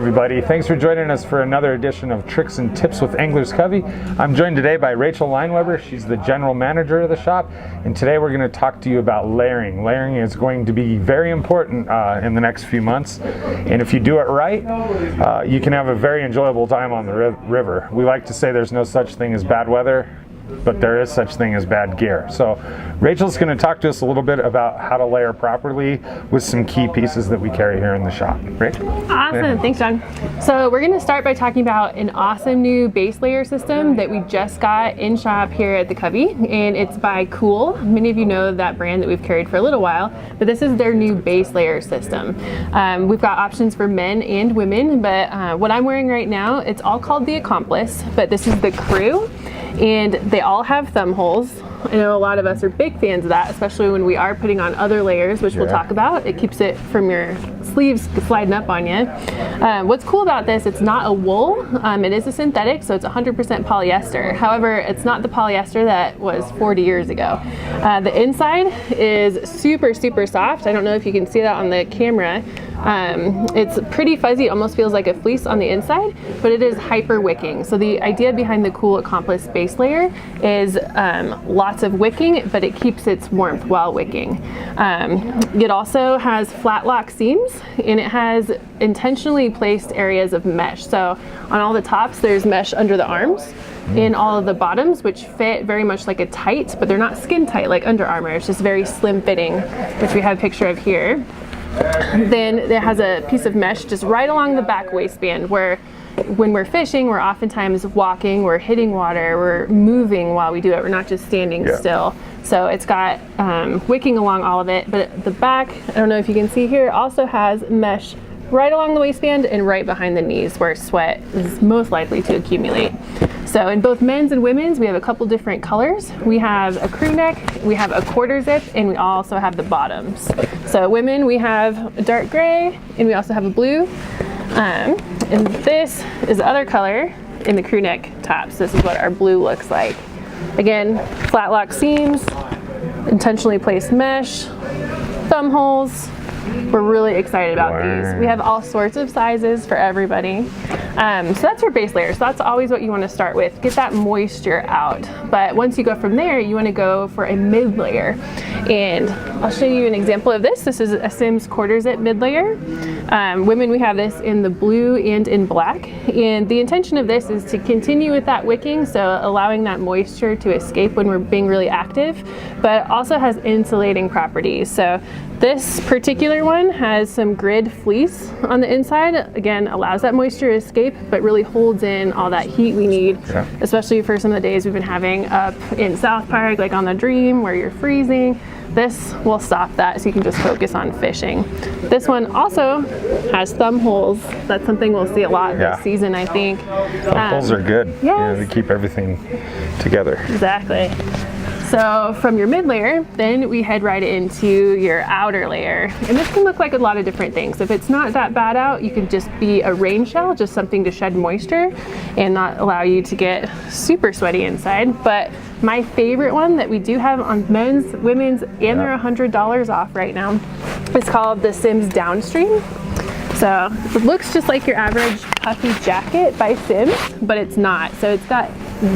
everybody. Thanks for joining us for another edition of Tricks and Tips with Angler's Covey. I'm joined today by Rachel Lineweber. She's the general manager of the shop, and today we're going to talk to you about layering. Layering is going to be very important in the next few months, and if you do it right, you can have a very enjoyable time on the river. We like to say there's no such thing as bad weather, but there is such thing as bad gear. So Rachel's going to talk to us a little bit about how to layer properly with some key pieces that we carry here in the shop. Rachel? Awesome, thanks John. So we're going to start by talking about an awesome new base layer system that we just got in shop here at the Covey, and it's by Cool. Many of you know that brand that we've carried for a little while, but this is their new base layer system. We've got options for men and women, but what I'm wearing right now, it's all called the Accomplice, but this is the Crew. And they all have thumb holes. I know a lot of us are big fans of that, especially when we are putting on other layers, which we'll talk about. It keeps it from your sleeves sliding up on you. What's cool about this, it's not a wool. It is a synthetic, so it's 100% polyester. However, it's not the polyester that was 40 years ago. The inside is super, super soft. I don't know if you can see that on the camera. It's pretty fuzzy, it almost feels like a fleece on the inside, but it is hyper wicking. So the idea behind the Cool Accomplice base layer is lots of wicking, but it keeps its warmth while wicking. It also has flat lock seams, and it has intentionally placed areas of mesh. So on all the tops, there's mesh under the arms. In all of the bottoms, which fit very much like a tight, but they're not skin tight like Under Armour. It's just very slim fitting, which we have a picture of here. Then it has a piece of mesh just right along the back waistband, where when we're fishing, we're oftentimes walking, we're hitting water, we're moving while we do it. We're not just standing still. So it's got wicking along all of it, but the back, I don't know if you can see here, also has mesh right along the waistband and right behind the knees, where sweat is most likely to accumulate. So in both men's and women's, we have a couple different colors. We have a crew neck, we have a quarter zip, and we also have the bottoms. So women, we have a dark gray, and we also have a blue. And this is the other color in the crew neck tops. This is what our blue looks like. Again, flat lock seams, intentionally placed mesh, thumb holes. We're really excited about these. We have all sorts of sizes for everybody. So that's your base layer. So that's always what you want to start with. Get that moisture out. But once you go from there, you want to go for a mid layer. And I'll show you an example of this. This is a Simms quarter zip mid layer. Women, we have this in the blue and in black. And the intention of this is to continue with that wicking, so allowing that moisture to escape when we're being really active, but also has insulating properties. So this particular one has some grid fleece on the inside. Again, allows that moisture to escape, but really holds in all that heat we need, especially for some of the days we've been having up in South Park, like on the Dream, where you're freezing. This will stop that, so you can just focus on fishing. This one also has thumb holes. That's something we'll see a lot this season, I think. Thumb holes are good. Yes. They keep everything together. Exactly. So from your mid layer, then we head right into your outer layer. And this can look like a lot of different things. If it's not that bad out, you can just be a rain shell, just something to shed moisture and not allow you to get super sweaty inside. But my favorite one that we do have on men's, women's, and they're $100 off right now, is called the Simms Downstream. So it looks just like your average puffy jacket by Simms, but it's not. So it's got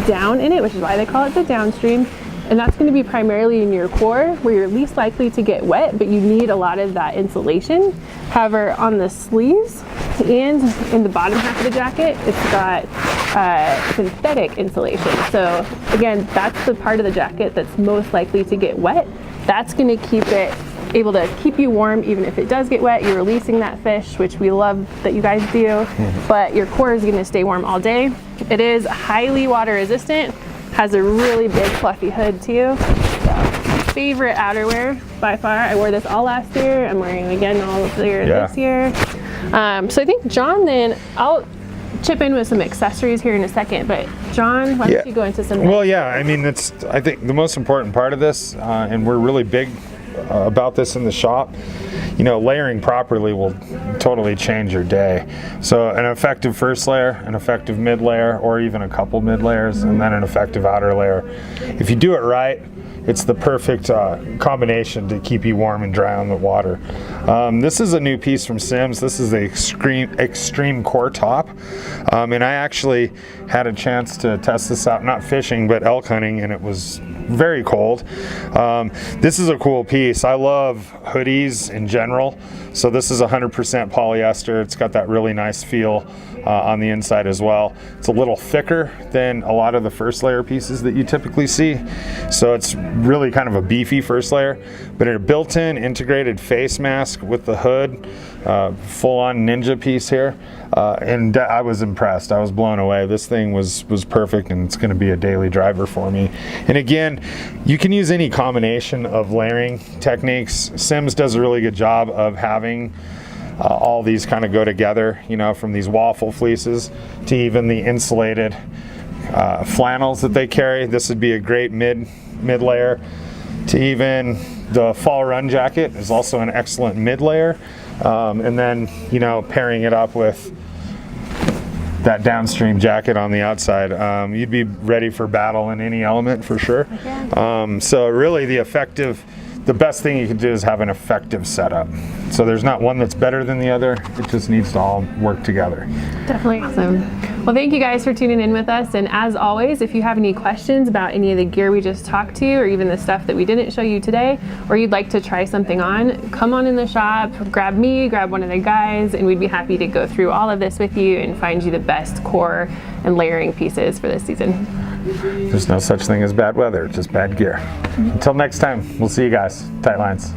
down in it, which is why they call it the Downstream. And that's going to be primarily in your core, where you're least likely to get wet, but you need a lot of that insulation. However, on the sleeves and in the bottom half of the jacket, it's got synthetic insulation. So again, that's the part of the jacket that's most likely to get wet. That's going to keep it able to keep you warm even if it does get wet. You're releasing that fish, which we love that you guys do, but your core is going to stay warm all day. It is highly water resistant. Has a really big fluffy hood too. So, favorite outerwear by far. I wore this all last year. I'm wearing it again all this year. So I think John, then I'll chip in with some accessories here in a second, but John, why don't you go into some? Well, I mean, I think the most important part of this, and we're really big about this in the shop. You know, layering properly will totally change your day. So an effective first layer, an effective mid layer, or even a couple mid layers, and then an effective outer layer. If you do it right, it's the perfect combination to keep you warm and dry on the water. This is a new piece from Simms. This is the Extreme Core Top. And I actually had a chance to test this out, not fishing, but elk hunting, and it was very cold. This is a cool piece. I love hoodies in general. So this is 100% polyester. It's got that really nice feel on the inside as well. It's a little thicker than a lot of the first layer pieces that you typically see. So it's really kind of a beefy first layer, but a built-in integrated face mask with the hood, full-on ninja piece here. And I was impressed. I was blown away. This thing was perfect, and it's going to be a daily driver for me. And again, you can use any combination of layering techniques. Simms does a really good job of having all these kind of go together, you know, from these waffle fleeces to even the insulated flannels that they carry. This would be a great mid layer, to even the fall run jacket is also an excellent mid layer. And then, you know, pairing it up with that downstream jacket on the outside, you'd be ready for battle in any element for sure. So really the best thing you can do is have an effective setup. So there's not one that's better than the other. It just needs to all work together. Definitely awesome. Well, thank you guys for tuning in with us. And as always, if you have any questions about any of the gear we just talked to, or even the stuff that we didn't show you today, or you'd like to try something on, come on in the shop, grab me, grab one of the guys, and we'd be happy to go through all of this with you and find you the best core and layering pieces for this season. There's no such thing as bad weather, just bad gear. Until next time, we'll see you guys. Tight lines.